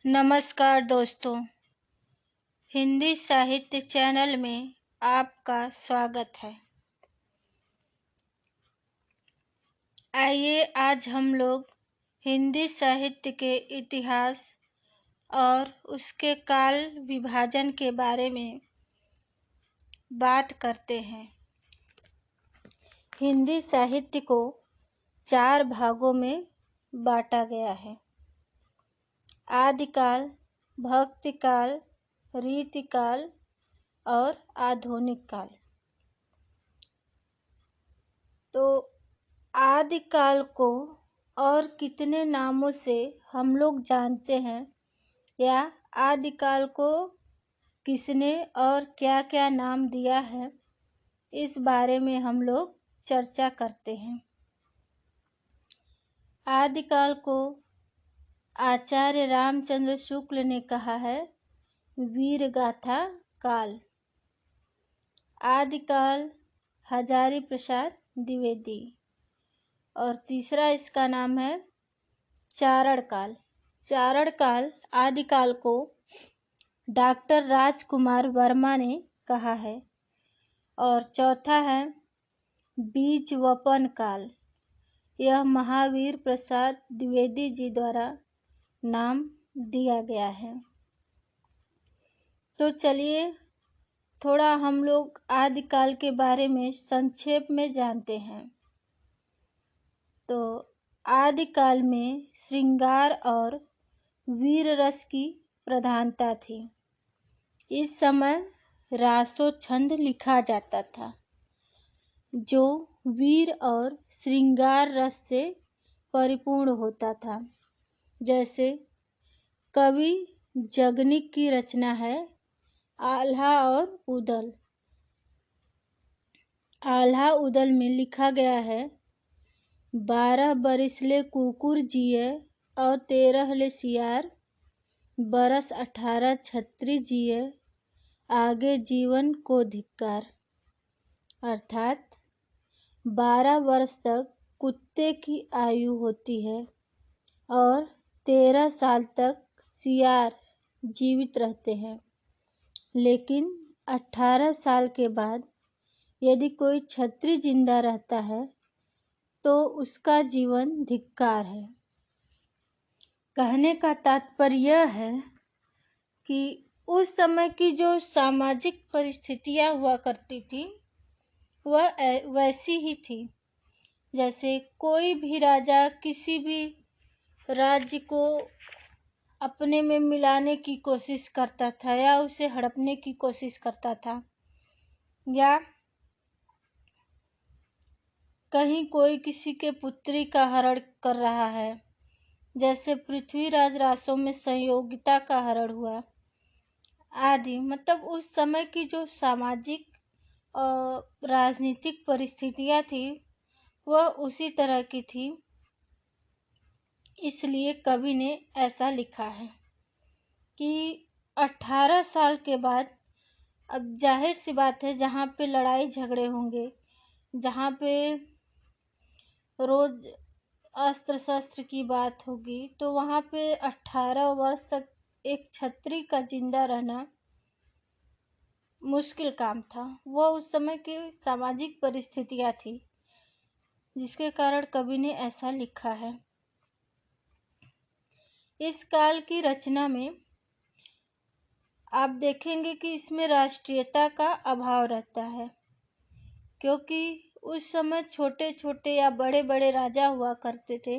नमस्कार दोस्तों, हिंदी साहित्य चैनल में आपका स्वागत है। आइए आज हम लोग हिंदी साहित्य के इतिहास और उसके काल विभाजन के बारे में बात करते हैं। हिंदी साहित्य को 4 भागों में बांटा गया है। आदिकाल, भक्तिकाल, रीतिकाल और आधुनिक काल। तो आदिकाल को और कितने नामों से हम लोग जानते हैं या आदिकाल को किसने और क्या-क्या नाम दिया है, इस बारे में हम लोग चर्चा करते हैं। आदिकाल को आचार्य रामचंद्र शुक्ल ने कहा है वीरगाथा काल। आदिकाल हजारी प्रसाद द्विवेदी। और तीसरा इसका नाम है चारण काल। चारण काल आदिकाल को डॉक्टर राजकुमार वर्मा ने कहा है। और चौथा है बीजवपन काल। यह महावीर प्रसाद द्विवेदी जी द्वारा नाम दिया गया है। तो चलिए थोड़ा हम लोग आदिकाल के बारे में संक्षेप में जानते हैं। तो आदिकाल में श्रृंगार और वीर रस की प्रधानता थी। इस समय रासो छंद लिखा जाता था जो वीर और श्रृंगार रस से परिपूर्ण होता था। जैसे कवि जगनिक की रचना है आल्हा और उदल। आल्हा उदल में लिखा गया है 12 बरिसले कुकुर जिए और 13 ले सियार, बरस 18 छत्री जिए, आगे जीवन को धिक्कार। अर्थात 12 वर्ष तक कुत्ते की आयु होती है और 13 साल तक सियार जीवित रहते हैं, लेकिन 18 साल के बाद यदि कोई छत्री जिंदा रहता है तो उसका जीवन धिक्कार है। कहने का तात्पर्य यह है कि उस समय की जो सामाजिक परिस्थितियां हुआ करती थी वह वैसी ही थी। जैसे कोई भी राजा किसी भी राज्य को अपने में मिलाने की कोशिश करता था या उसे हड़पने की कोशिश करता था, या कहीं कोई किसी के पुत्री का हरण कर रहा है, जैसे पृथ्वीराज रासो में संयोगिता का हरण हुआ आदि। मतलब उस समय की जो सामाजिक और राजनीतिक परिस्थितियां थी वह उसी तरह की थी। इसलिए कवि ने ऐसा लिखा है कि 18 साल के बाद, अब जाहिर सी बात है जहाँ पे लड़ाई झगड़े होंगे, जहाँ पे रोज अस्त्र शस्त्र की बात होगी, तो वहाँ पे 18 वर्ष तक एक छत्री का जिंदा रहना मुश्किल काम था। वह उस समय की सामाजिक परिस्थितियां थी, जिसके कारण कवि ने ऐसा लिखा है। इस काल की रचना में आप देखेंगे कि इसमें राष्ट्रीयता का अभाव रहता है, क्योंकि उस समय छोटे छोटे या बड़े बड़े राजा हुआ करते थे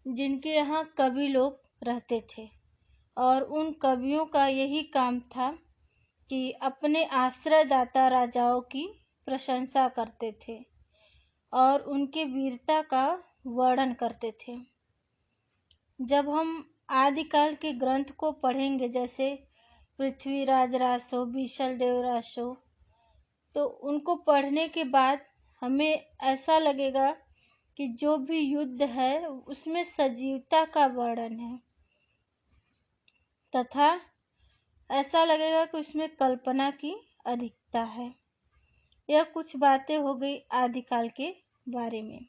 जिनके यहाँ कवि लोग रहते थे, और उन कवियों का यही काम था कि अपने आश्रयदाता राजाओं की प्रशंसा करते थे और उनके वीरता का वर्णन करते थे। जब हम आदिकाल के ग्रंथ को पढ़ेंगे, जैसे पृथ्वीराज रासो, बीशल देव रासो, तो उनको पढ़ने के बाद हमें ऐसा लगेगा कि जो भी युद्ध है उसमें सजीवता का वर्णन है, तथा ऐसा लगेगा कि उसमें कल्पना की अधिकता है। यह कुछ बातें हो गई आदिकाल के बारे में।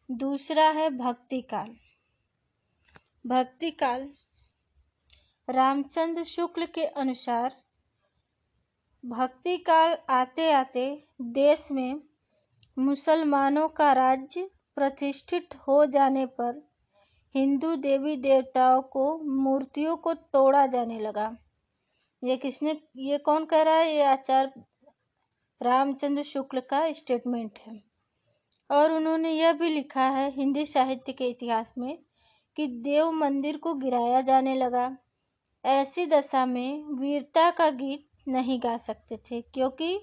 दूसरा है भक्ति काल। भक्ति काल रामचंद्र शुक्ल के अनुसार भक्ति काल आते आते देश में मुसलमानों का राज्य प्रतिष्ठित हो जाने पर हिंदू देवी देवताओं को मूर्तियों को तोड़ा जाने लगा। ये कौन कह रहा है? ये आचार्य रामचंद्र शुक्ल का स्टेटमेंट है। और उन्होंने यह भी लिखा है हिंदी साहित्य के इतिहास में कि देव मंदिर को गिराया जाने लगा। ऐसी दशा में वीरता का गीत नहीं गा सकते थे, क्योंकि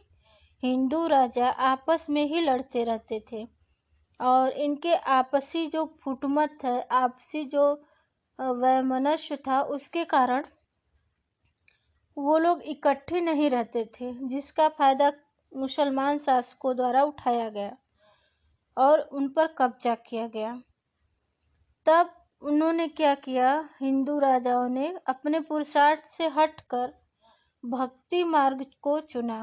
हिंदू राजा आपस में ही लड़ते रहते थे और इनके आपसी जो फुटमत है, आपसी जो वैमनस्य था, उसके कारण वो लोग इकट्ठे नहीं रहते थे, जिसका फायदा मुसलमान शासकों द्वारा उठाया गया और उन पर कब्जा किया गया। तब उन्होंने क्या किया? हिंदू राजाओं ने अपने पुरुषार्थ से हटकर भक्ति मार्ग को चुना,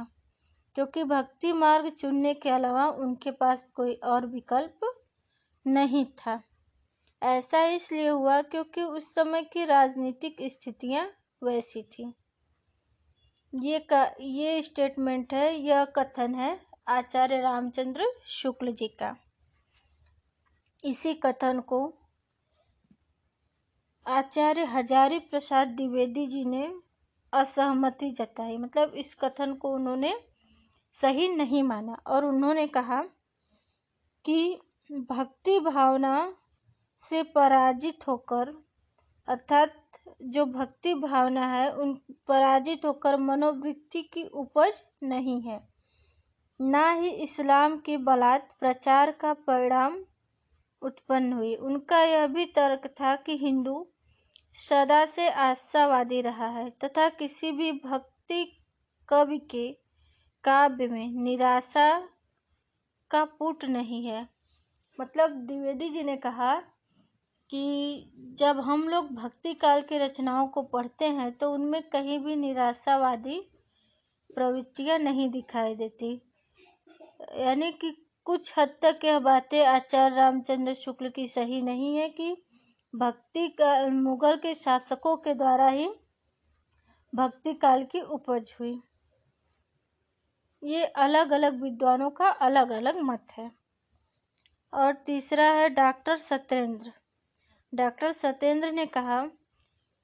क्योंकि भक्ति मार्ग चुनने के अलावा उनके पास कोई और विकल्प नहीं था। ऐसा इसलिए हुआ क्योंकि उस समय की राजनीतिक स्थितियां वैसी थी। ये स्टेटमेंट है, यह कथन है आचार्य रामचंद्र शुक्ल जी का। इसी कथन को आचार्य हजारी प्रसाद द्विवेदी जी ने असहमति जताई, मतलब इस कथन को उन्होंने सही नहीं माना और उन्होंने कहा कि भक्ति भावना से पराजित होकर, अर्थात जो भक्ति भावना है उन पराजित होकर मनोवृत्ति की उपज नहीं है, ना ही इस्लाम के बलात् प्रचार का परिणाम उत्पन्न हुई। उनका यह भी तर्क था कि हिंदू सदा से आशावादी रहा है तथा किसी भी भक्ति कवि के काव्य में निराशा का पुट नहीं है। मतलब द्विवेदी जी ने कहा कि जब हम लोग भक्ति काल की रचनाओं को पढ़ते हैं तो उनमें कहीं भी निराशावादी प्रवृत्तियां नहीं दिखाई देती। यानी कि कुछ हद तक यह बातें आचार्य रामचंद्र शुक्ल की सही नहीं है कि भक्ति का मुगल के शासकों के द्वारा ही भक्ति काल की उपज हुई। ये अलग अलग विद्वानों का अलग अलग मत है। और तीसरा है डॉक्टर सत्येंद्र। डॉक्टर सत्येंद्र ने कहा,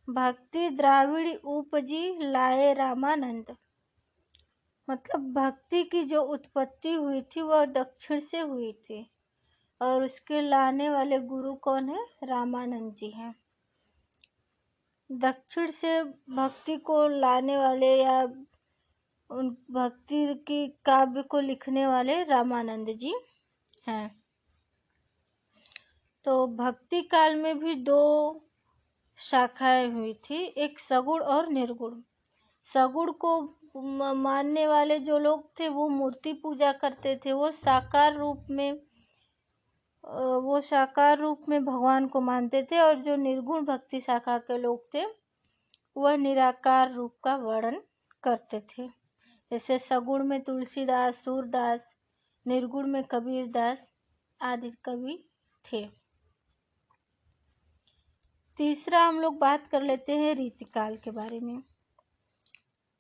भक्ति द्राविड़ उपजी लाए रामानंद। मतलब भक्ति की जो उत्पत्ति हुई थी वह दक्षिण से हुई थी और उसके लाने वाले गुरु कौन है? रामानंद जी हैं। दक्षिण से भक्ति को लाने वाले या उन भक्ति की काव्य को लिखने वाले रामानंद जी हैं। तो भक्ति काल में भी दो शाखाएं हुई थी, एक सगुण और निर्गुण। सगुण को मानने वाले जो लोग थे वो मूर्ति पूजा करते थे, वो साकार रूप में भगवान को मानते थे, और जो निर्गुण भक्ति शाखा के लोग थे वह निराकार रूप का वर्णन करते थे। जैसे सगुण में तुलसीदास, सूरदास, निर्गुण में कबीरदास आदि कवि थे। तीसरा हम लोग बात कर लेते हैं रीतिकाल के बारे में।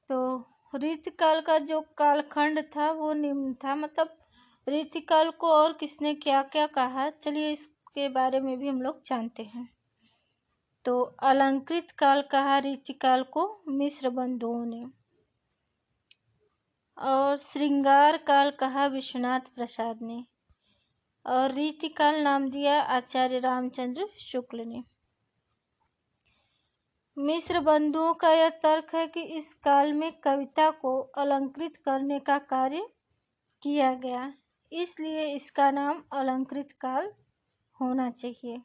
तो रीतिकाल का जो कालखंड था वो निम्न था। मतलब रीतिकाल को और किसने क्या क्या कहा, चलिए इसके बारे में भी हम लोग जानते हैं। तो अलंकृत काल कहा रीतिकाल को मिश्र बंधुओं ने, और श्रृंगार काल कहा विश्वनाथ प्रसाद ने, और रीतिकाल नाम दिया आचार्य रामचंद्र शुक्ल ने। मिश्र बंधुओं का यह तर्क है कि इस काल में कविता को अलंकृत करने का कार्य किया गया, इसलिए इसका नाम अलंकृत काल होना चाहिए।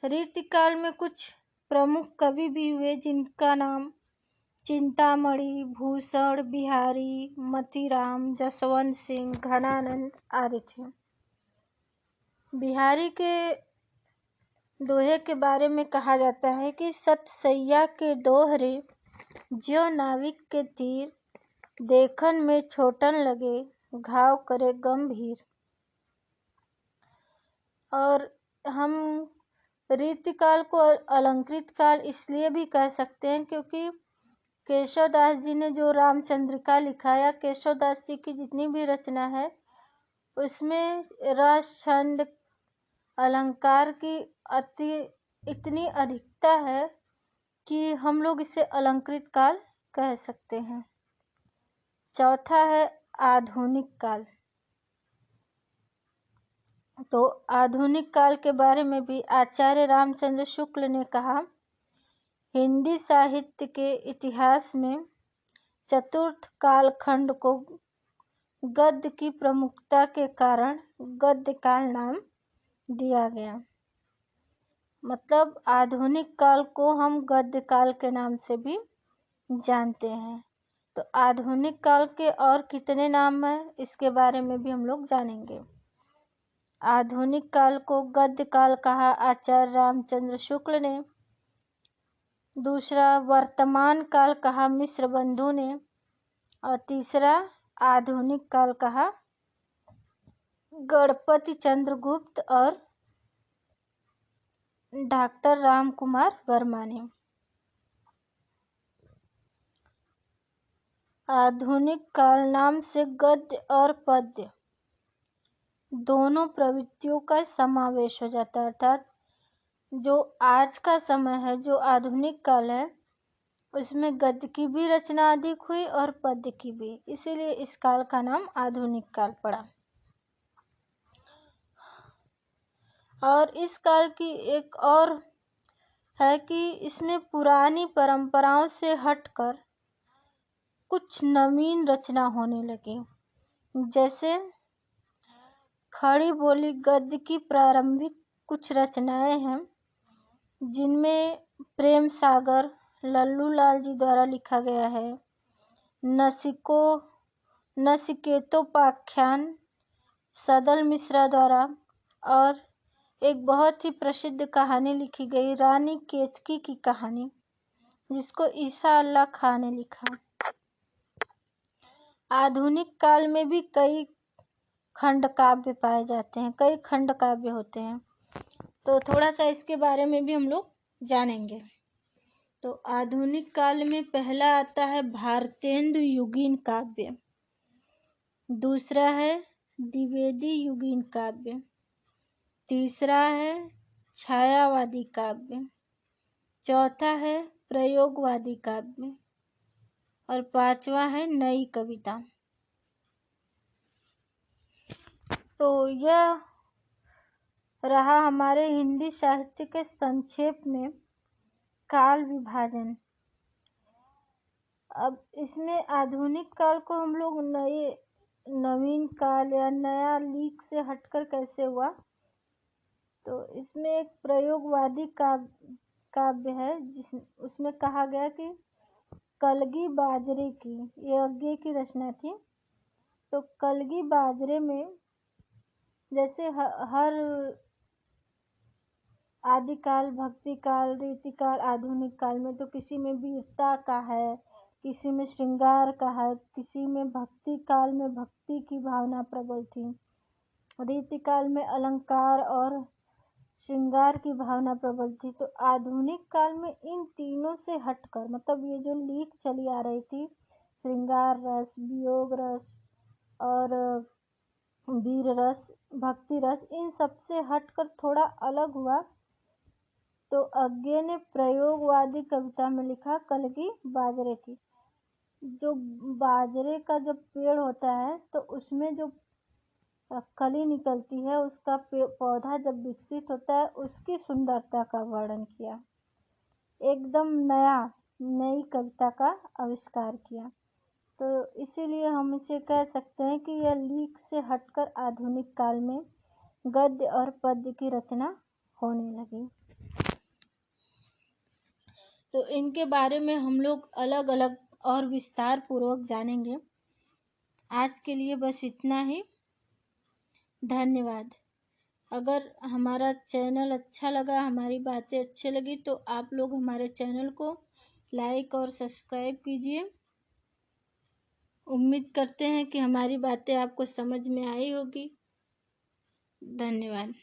रीतिकाल में कुछ प्रमुख कवि भी हुए जिनका नाम चिंतामणि, भूषण बिहारी, मतीराम, जसवंत सिंह, घनानंद आदि थे। बिहारी के दोहे के बारे में कहा जाता है कि सत सैया के दोहरे ज्यों नाविक के तीर, देखन में छोटन लगे घाव करे गंभीर। और हम रीतिकाल को अलंकृत काल इसलिए भी कह सकते हैं क्योंकि केशव दास जी ने जो रामचंद्रिका लिखा या केशव दास जी की जितनी भी रचना है उसमें रस छंद अलंकार की इतनी अधिकता है कि हम लोग इसे अलंकृत काल कह सकते हैं। चौथा है आधुनिक काल। तो आधुनिक काल के बारे में भी आचार्य रामचंद्र शुक्ल ने कहा, हिंदी साहित्य के इतिहास में चतुर्थ कालखंड को गद्य की प्रमुखता के कारण गद्य काल नाम दिया गया। मतलब आधुनिक काल को हम गद्य काल के नाम से भी जानते हैं। तो आधुनिक काल के और कितने नाम हैं इसके बारे में भी हम लोग जानेंगे। आधुनिक काल को गद्य काल कहा आचार्य रामचंद्र शुक्ल ने। दूसरा वर्तमान काल कहा मिश्र बंधु ने। और तीसरा आधुनिक काल कहा गणपति चंद्रगुप्त और डॉक्टर राम कुमार वर्मा ने। आधुनिक काल नाम से गद्य और पद्य दोनों प्रवृत्तियों का समावेश हो जाता है। अर्थात जो आज का समय है, जो आधुनिक काल है, उसमें गद्य की भी रचना अधिक हुई और पद्य की भी, इसीलिए इस काल का नाम आधुनिक काल पड़ा। और इस काल की एक और है कि इसमें पुरानी परंपराओं से हटकर कुछ नवीन रचना होने लगी। जैसे खड़ी बोली गद्य की प्रारंभिक कुछ रचनाएं हैं जिनमें प्रेम सागर लल्लू लाल जी द्वारा लिखा गया है, नचिकेतोपाख्यान सदल मिश्रा द्वारा, और एक बहुत ही प्रसिद्ध कहानी लिखी गई रानी केतकी की कहानी, जिसको ईसा अल्लाह खां ने लिखा। आधुनिक काल में भी कई खंड काव्य पाए जाते हैं, कई खंड काव्य होते हैं। तो थोड़ा सा इसके बारे में भी हम लोग जानेंगे। तो आधुनिक काल में पहला आता है भारतेंदु युगीन काव्य, दूसरा है द्विवेदी युगीन काव्य, तीसरा है छायावादी काव्य, चौथा है प्रयोगवादी काव्य और पांचवा है नई कविता। तो यह रहा हमारे हिंदी साहित्य के संक्षेप में काल विभाजन। अब इसमें आधुनिक काल को हम लोग नवीन काल या नया लीक से हटकर कैसे हुआ, तो इसमें एक प्रयोगवादी काव्य है उसमें कहा गया कि कलगी बाजरे की, ये अज्ञे की रचना थी। तो कलगी बाजरे में जैसे हर आदिकाल, भक्ति काल, रीतिकाल, आधुनिक काल में तो किसी में वीरता का है, किसी में श्रृंगार का है, किसी में भक्ति काल में भक्ति की भावना प्रबल थी, रीतिकाल में अलंकार और श्रृंगार की भावना प्रबल थी। तो आधुनिक काल में इन तीनों से हटकर, मतलब ये जो लीक चली आ रही थी, श्रृंगार रस, वियोग रस और वीर रस, भक्ति रस, इन सबसे हटकर थोड़ा अलग हुआ। तो अज्ञे ने प्रयोगवादी कविता में लिखा कलगी बाजरे की। जो बाजरे का जब पेड़ होता है तो उसमें जो कली निकलती है, उसका पौधा जब विकसित होता है, उसकी सुंदरता का वर्णन किया, एकदम नई कविता का आविष्कार किया। तो इसीलिए हम इसे कह सकते हैं कि यह लीक से हटकर आधुनिक काल में गद्य और पद्य की रचना होने लगी। तो इनके बारे में हम लोग अलग अलग और विस्तार पूर्वक जानेंगे। आज के लिए बस इतना ही। धन्यवाद। अगर हमारा चैनल अच्छा लगा, हमारी बातें अच्छी लगी, तो आप लोग हमारे चैनल को लाइक और सब्सक्राइब कीजिए। उम्मीद करते हैं कि हमारी बातें आपको समझ में आई होगी। धन्यवाद।